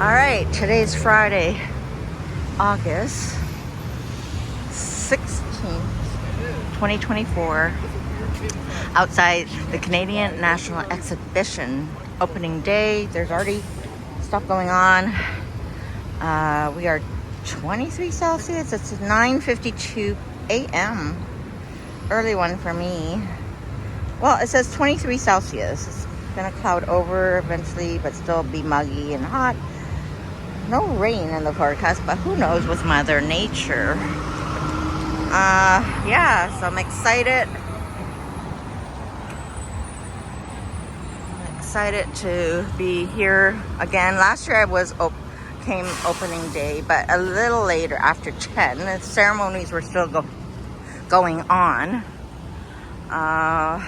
Alright, today's Friday, August 16th, 2024. Outside the Canadian National Exhibition opening day. There's already stuff going on. We are 23 Celsius. It's 9:52 a.m. Early one for me. Well, it says 23 Celsius. It's gonna cloud over eventually, but still be muggy and hot. No rain in the forecast, but who knows with Mother Nature. Yeah, so I'm excited. To be here again. Last year I was came opening day, but a little later after 10. The ceremonies were still going on. I'm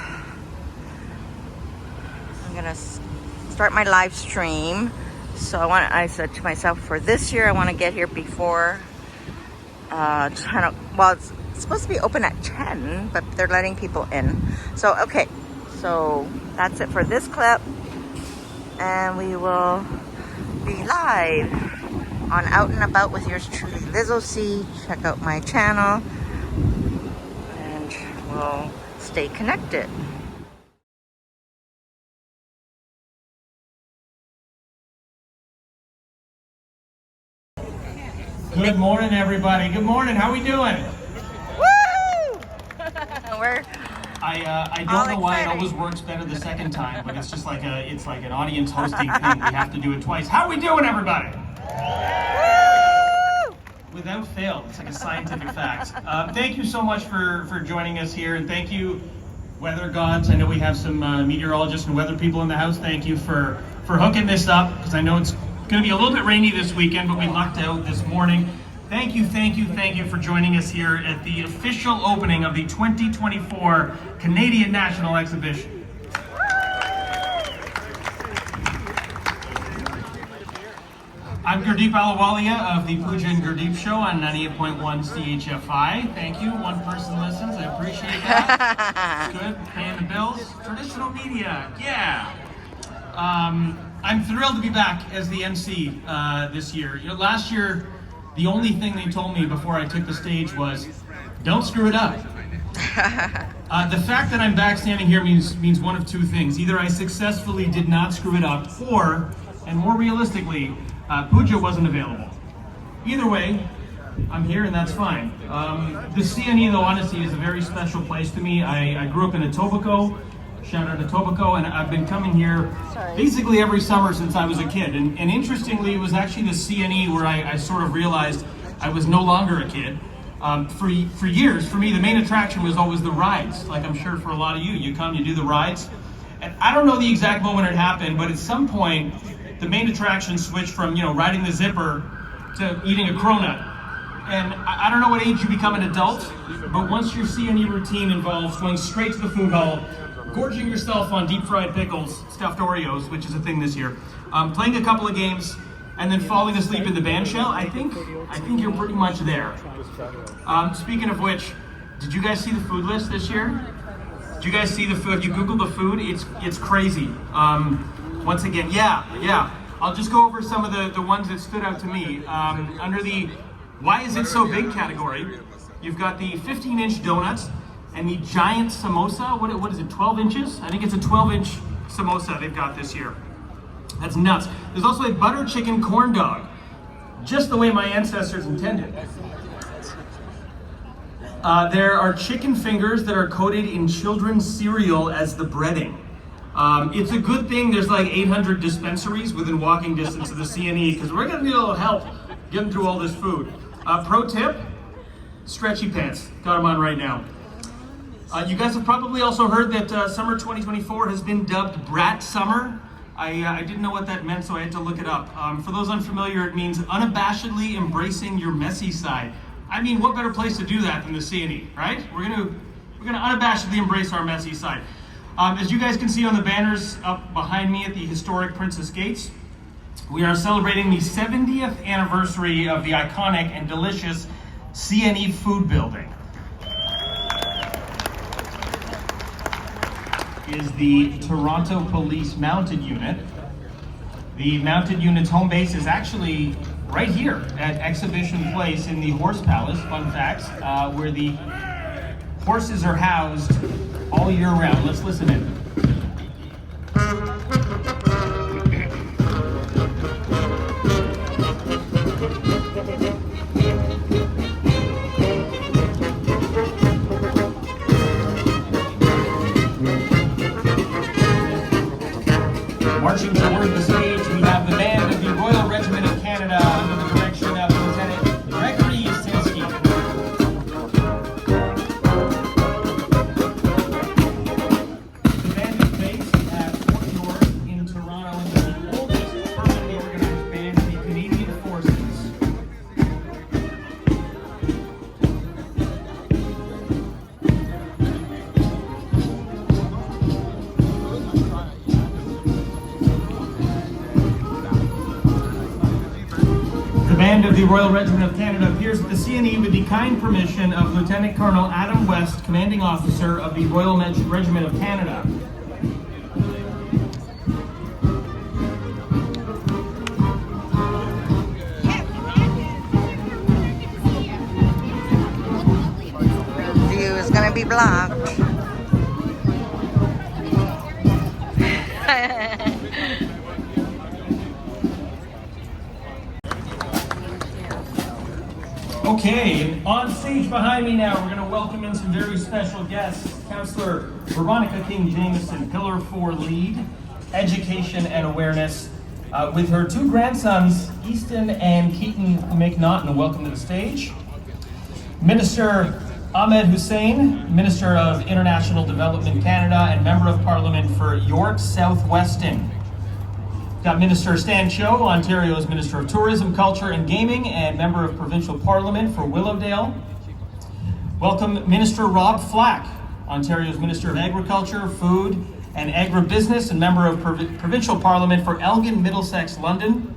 gonna start my live stream. So I said to myself, for this year I want to get here before 10. Well, it's supposed to be open at 10, but they're letting people in. So okay, so that's it for this clip, and we will be live on Out and About with yours truly, Lizzo C. Check out my channel, and we'll stay connected. Good morning, everybody. Good morning. How we doing? Woo! I don't know why it always works better the second time, but it's just like an audience hosting thing. We have to do it twice. How we doing, everybody? Woo! Without fail, it's like a scientific fact. Thank you so much for joining us here, and thank you, weather gods. I know we have some meteorologists and weather people in the house. Thank you for hooking this up, because I know it's going to be a little bit rainy this weekend, but we lucked out this morning. Thank you for joining us here at the official opening of the 2024 Canadian National Exhibition. I'm Gurdeep Ahluwalia of the Pooja and Gurdeep Show on 98.1 CHFI. Thank you. One person listens. I appreciate that. It's good. Paying the bills. Traditional media. Yeah. I'm thrilled to be back as the MC this year. You know, last year, the only thing they told me before I took the stage was, don't screw it up. The fact that I'm back standing here means one of two things. Either I successfully did not screw it up, or, and more realistically, Pooja wasn't available. Either way, I'm here and that's fine. The CNE, though, honestly, is a very special place to me. I grew up in Etobicoke. Shout out to Etobicoke, and I've been coming here basically every summer since I was a kid. And interestingly, it was actually the CNE where I sort of realized I was no longer a kid. For years, for me, the main attraction was always the rides. Like I'm sure for a lot of you, you come, you do the rides. And I don't know the exact moment it happened, but at some point, the main attraction switched from, riding the zipper to eating a cronut. And I don't know what age you become an adult, but once your CNE routine involves going straight to the food hall, gorging yourself on deep fried pickles, stuffed Oreos, which is a thing this year, playing a couple of games, and then falling asleep in the band shell, I think you're pretty much there. Speaking of which, did you guys see the food list this year? Did you guys see the food? If you Google the food, it's crazy. Once again, yeah. I'll just go over some of the ones that stood out to me. Under the why is it so big category, you've got the 15-inch donuts, and the giant samosa, what is it, 12 inches? I think it's a 12-inch samosa they've got this year. That's nuts. There's also a butter chicken corn dog, just the way my ancestors intended. There are chicken fingers that are coated in children's cereal as the breading. It's a good thing there's like 800 dispensaries within walking distance of the CNE, because we're gonna need a little help getting through all this food. Pro tip, stretchy pants. Got them on right now. You guys have probably also heard that summer 2024 has been dubbed Brat Summer. I didn't know what that meant, so I had to look it up. For those unfamiliar, it means unabashedly embracing your messy side. I mean, what better place to do that than the CNE, right? We're gonna unabashedly embrace our messy side. As you guys can see on the banners up behind me at the historic Princess Gates, we are celebrating the 70th anniversary of the iconic and delicious CNE food building. Is the Toronto Police Mounted Unit. The mounted unit's home base is actually right here at Exhibition Place in the Horse Palace, fun facts, where the horses are housed all year round. Let's listen in. Marching toward the stage, we have the band of the Royal Regiment of Canada under the direction of Lieutenant Gregory CHESTY. The band is based at Fort York in Toronto and is the oldest permanently organized band in the Canadian Forces. The band of the Royal Regiment of Canada appears at the CNE with the kind permission of Lieutenant Colonel Adam West, Commanding Officer of the Royal Regiment of Canada. View is going to be blocked. Okay, and on stage behind me now, we're going to welcome in some very special guests. Councillor Veronica King-Jameson, Pillar 4 Lead, Education and Awareness, with her two grandsons, Easton and Keaton McNaughton. Welcome to the stage. Minister Ahmed Hussein, Minister of International Development Canada and Member of Parliament for York South-Weston. Got Minister Stan Cho, Ontario's Minister of Tourism, Culture and Gaming and Member of Provincial Parliament for Willowdale. Welcome Minister Rob Flack, Ontario's Minister of Agriculture, Food and Agribusiness and Member of Provincial Parliament for Elgin, Middlesex, London.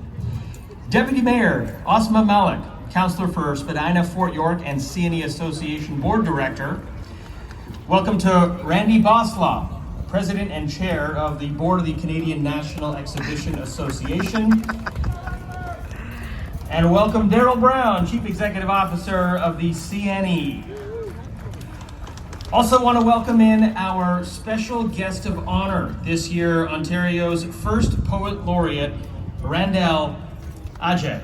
Deputy Mayor Osma Malik, Councillor for Spadina, Fort York and CNE Association Board Director. Welcome to Randy Boslaw, President and Chair of the Board of the Canadian National Exhibition Association. And welcome Daryl Brown, Chief Executive Officer of the CNE. Also want to welcome in our special guest of honor this year, Ontario's first Poet Laureate, Randall Ajay.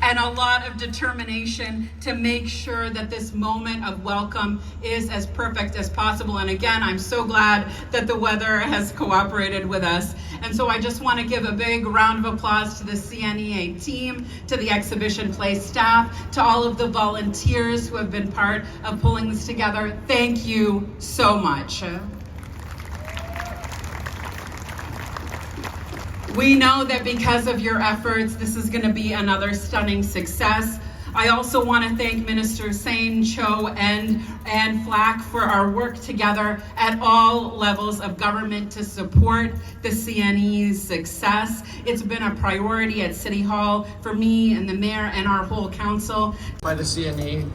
And a lot of determination to make sure that this moment of welcome is as perfect as possible. And again, I'm so glad that the weather has cooperated with us. And so I just want to give a big round of applause to the CNEA team, to the Exhibition Place staff, to all of the volunteers who have been part of pulling this together. Thank you so much. We know that because of your efforts, this is going to be another stunning success. I also want to thank Minister Sain, Cho, and Flack for our work together at all levels of government to support the CNE's success. It's been a priority at City Hall for me and the Mayor and our whole council. By the CNEA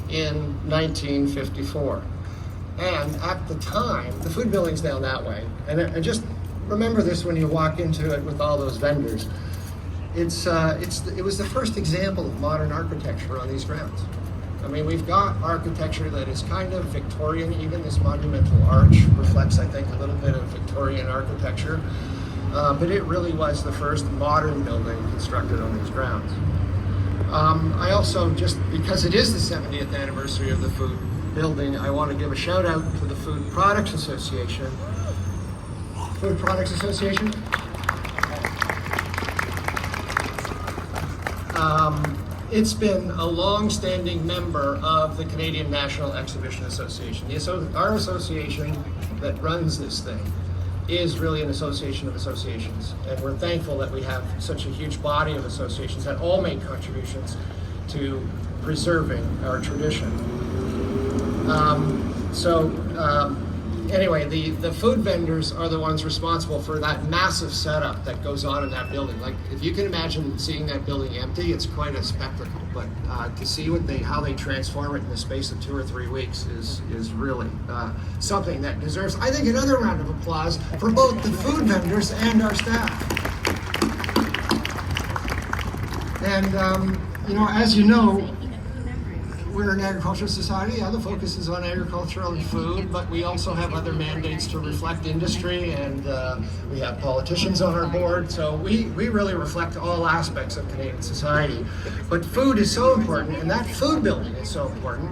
in 1954. And at the time, the food building's down that way. And just remember this when you walk into it with all those vendors. It was the first example of modern architecture on these grounds. I mean, we've got architecture that is kind of Victorian. Even this monumental arch reflects, I think, a little bit of Victorian architecture. But it really was the first modern building constructed on these grounds. I also, just because it is the 70th anniversary of the food building, I want to give a shout out to the Food Products Association. Food Products Association. It's been a long-standing member of the Canadian National Exhibition Association. Our association that runs this thing is really an association of associations, and we're thankful that we have such a huge body of associations that all make contributions to preserving our tradition. Anyway, the food vendors are the ones responsible for that massive setup that goes on in that building. Like, if you can imagine seeing that building empty, it's quite a spectacle. But to see how they transform it in the space of 2 or 3 weeks is really something that deserves, I think, another round of applause for both the food vendors and our staff. And as you know, we're an agricultural society. The focus is on agricultural and food, but we also have other mandates to reflect industry, and we have politicians on our board. So we really reflect all aspects of Canadian society. But food is so important, and that food building is so important.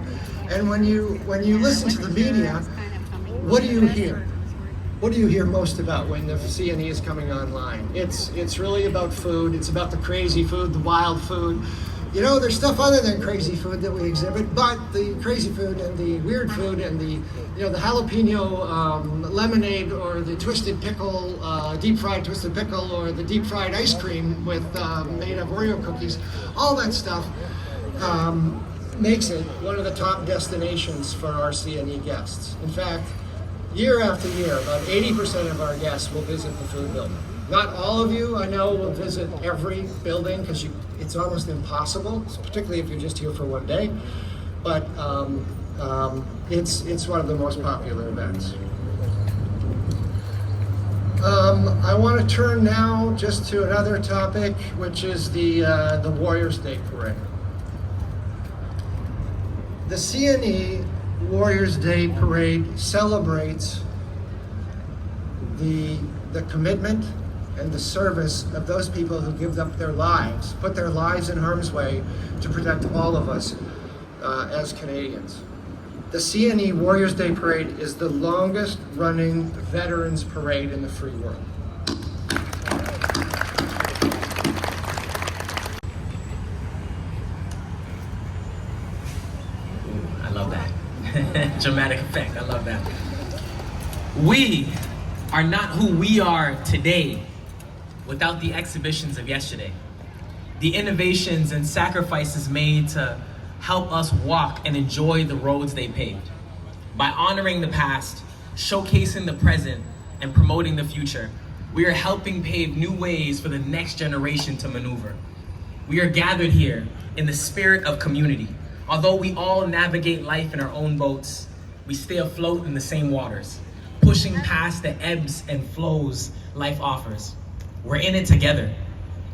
And when you listen to the media, what do you hear? What do you hear most about when the CNE is coming online? It's really about food. It's about the crazy food, the wild food. There's stuff other than crazy food that we exhibit, but the crazy food and the weird food and the jalapeno lemonade, or the twisted pickle, deep fried twisted pickle, or the deep fried ice cream with made of Oreo cookies, all that stuff makes it one of the top destinations for our CNE guests. In fact, year after year, about 80% of our guests will visit the food building. Not all of you, I know, will visit every building because it's almost impossible, particularly if you're just here for one day. But it's one of the most popular events. I want to turn now just to another topic, which is the Warriors Day Parade. The CNE Warriors Day Parade celebrates the commitment and the service of those people who give up their lives, put their lives in harm's way to protect all of us as Canadians. The CNE Warriors Day Parade is the longest running veterans parade in the free world. I love that. Dramatic effect, I love that. We are not who we are today without the exhibitions of yesterday. The innovations and sacrifices made to help us walk and enjoy the roads they paved. By honoring the past, showcasing the present, and promoting the future, we are helping pave new ways for the next generation to maneuver. We are gathered here in the spirit of community. Although we all navigate life in our own boats, we stay afloat in the same waters, pushing past the ebbs and flows life offers. We're in it together,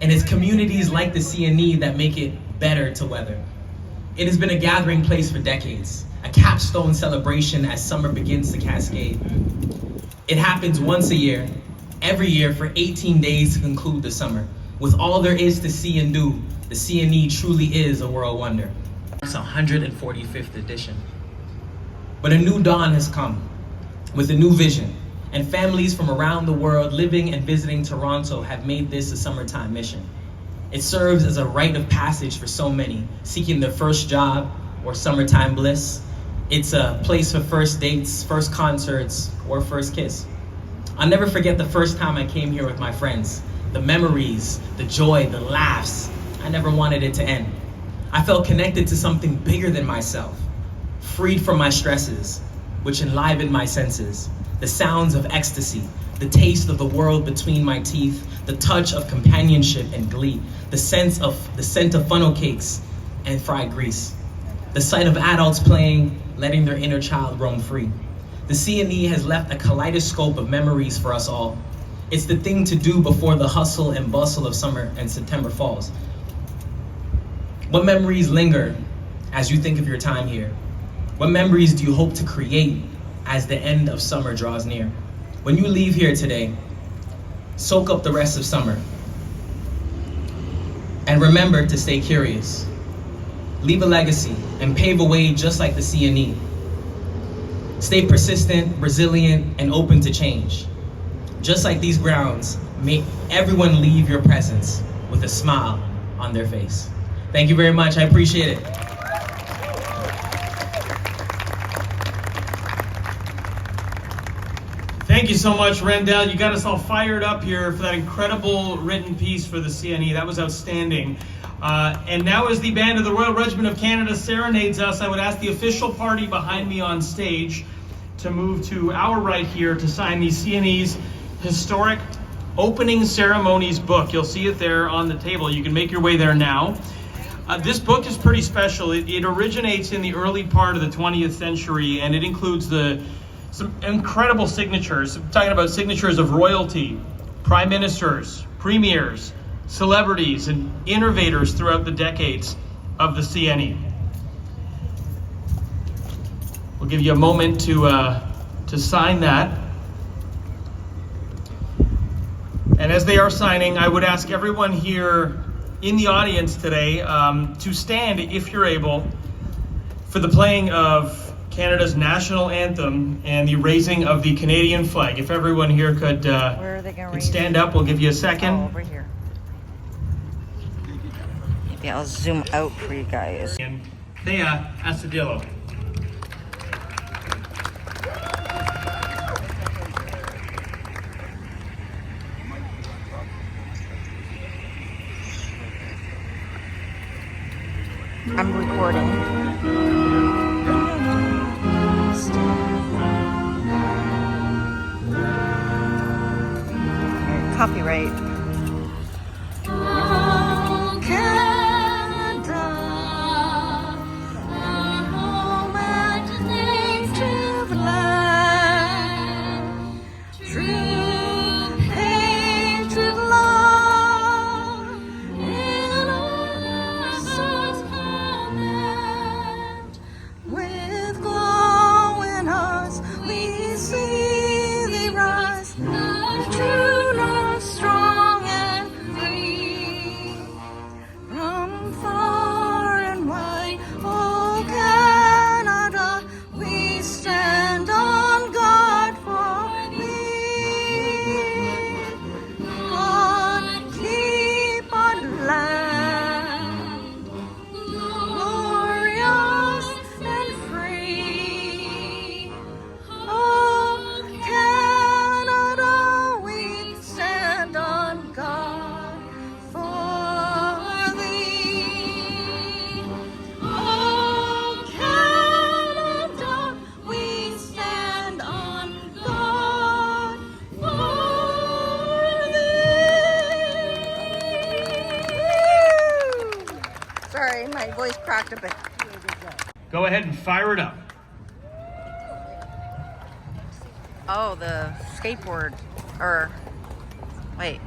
and it's communities like the CNE that make it better to weather. It has been a gathering place for decades, a capstone celebration as summer begins to cascade. It happens once a year, every year for 18 days to conclude the summer. With all there is to see and do, the CNE truly is a world wonder. It's 145th edition. But a new dawn has come with a new vision, and families from around the world living and visiting Toronto have made this a summertime mission. It serves as a rite of passage for so many, seeking their first job or summertime bliss. It's a place for first dates, first concerts, or first kiss. I'll never forget the first time I came here with my friends. The memories, the joy, the laughs. I never wanted it to end. I felt connected to something bigger than myself, freed from my stresses, which enlivened my senses. The sounds of ecstasy, the taste of the world between my teeth, the touch of companionship and glee, the scent of funnel cakes and fried grease, the sight of adults playing, letting their inner child roam free. The CNE has left a kaleidoscope of memories for us all. It's the thing to do before the hustle and bustle of summer and September falls. What memories linger as you think of your time here? What memories do you hope to create as the end of summer draws near? When you leave here today, soak up the rest of summer. And remember to stay curious. Leave a legacy and pave a way just like the CNE. Stay persistent, resilient, and open to change. Just like these grounds, make everyone leave your presence with a smile on their face. Thank you very much, I appreciate it. Thank you so much, Rendell. You got us all fired up here for that incredible written piece for the CNE. That was outstanding. And now as the band of the Royal Regiment of Canada serenades us, I would ask the official party behind me on stage to move to our right here to sign the CNE's historic opening ceremonies book. You'll see it there on the table. You can make your way there now. This book is pretty special. It originates in the early part of the 20th century, and it includes some incredible signatures. I'm talking about signatures of royalty, prime ministers, premiers, celebrities, and innovators throughout the decades of the CNE. We'll give you a moment to sign that. And as they are signing, I would ask everyone here in the audience today to stand, if you're able, for the playing of Canada's national anthem and the raising of the Canadian flag. If everyone here could stand up, we'll give you a second. Oh, over here. Yeah, I'll zoom out for you guys. And Thea Asadillo. I'm recording. Copyright. Oh, Canada, our home and native land, true patriot love in our souls command. With glow in us, we see thee rise, true. Strong and free, from far and wide, oh Canada, we stand on guard for thee. God, keep our land glorious and free. Oh Canada, we stand on guard for thee. Oh Canada, we stand on guard for thee. Sorry, my voice cracked a bit. Go ahead and fire it up. Oh, the skateboard, or wait.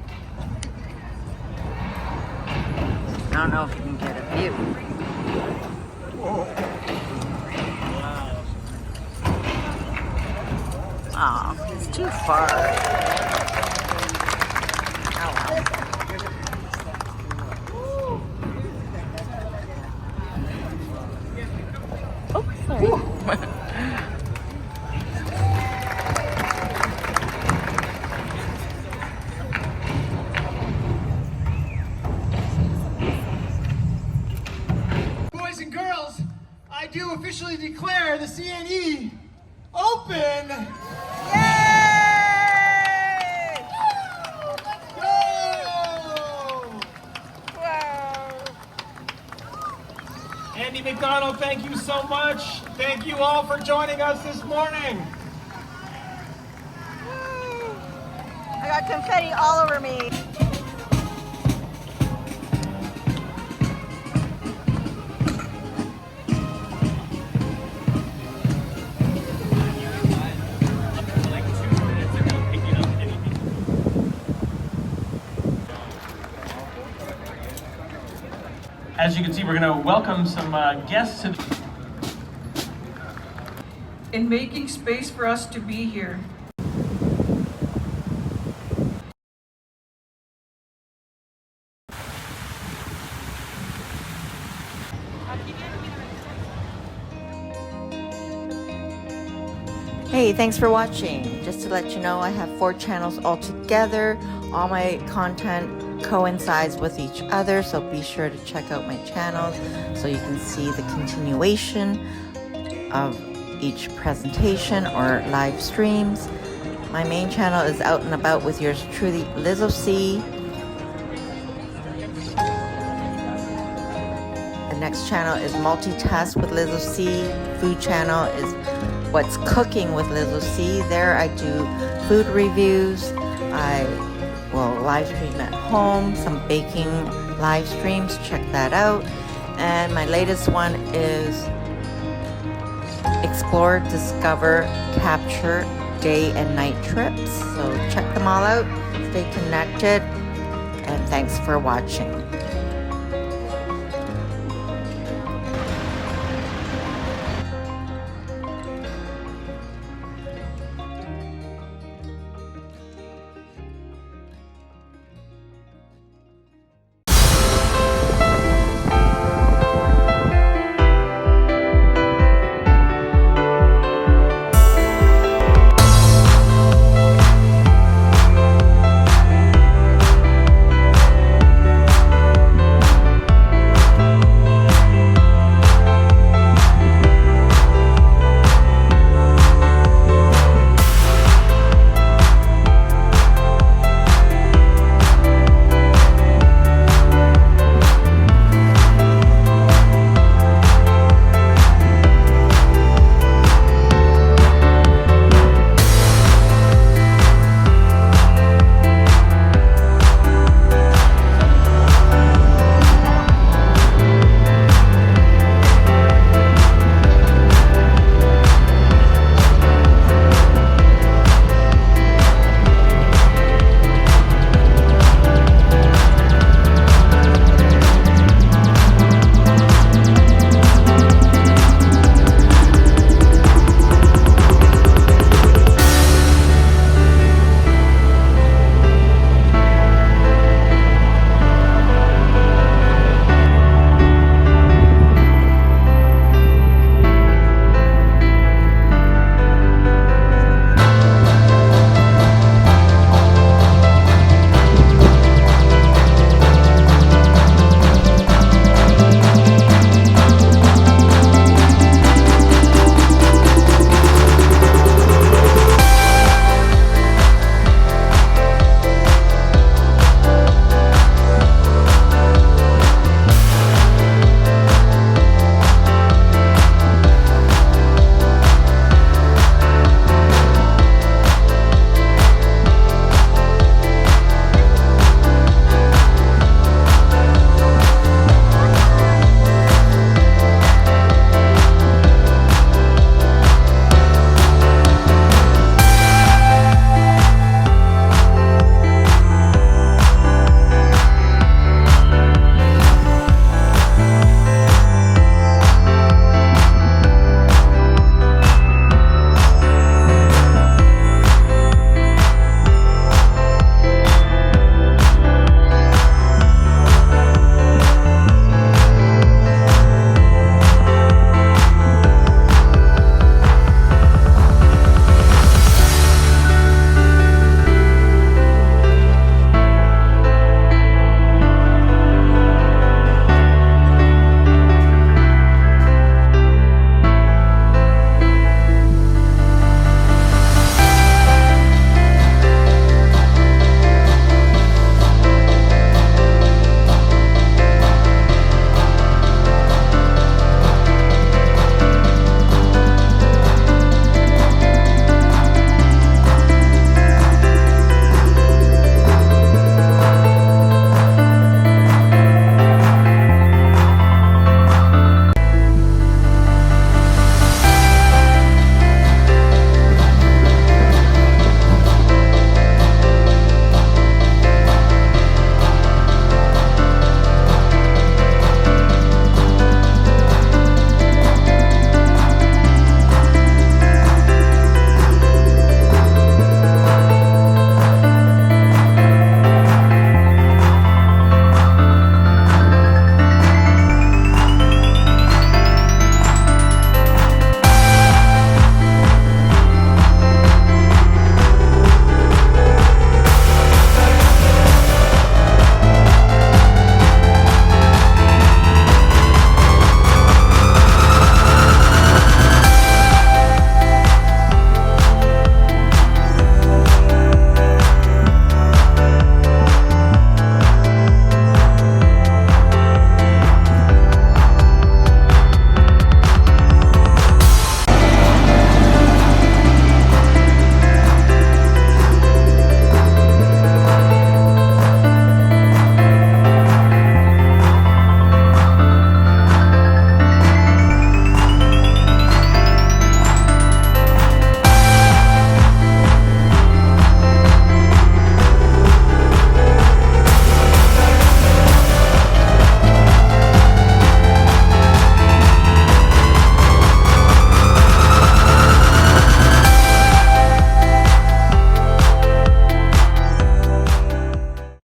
I don't know if you can get a view. Oh, it's too far. Oh well. Oh, sorry. Boys and girls, I do officially declare the CNE open. Yay! Let's go! Wow. Andy McDonald, thank you so much. Thank you all for joining us this morning. I got confetti all over me. As you can see, we're going to welcome some guests to in making space for us to be here. Hey, thanks for watching. Just to let you know, I have 4 channels altogether. All my content coincides with each other, so be sure to check out my channels so you can see the continuation of each presentation or live streams. My main channel is Out and About with yours truly, Lizzo C. The next channel is Multitask with Lizzo C. Food channel is What's Cooking with Lizzo C. There I do food reviews. I will live stream at home, some baking live streams. Check that out. And my latest one is Explore, Discover, Capture Day and Night Trips. So check them all out, stay connected, and thanks for watching.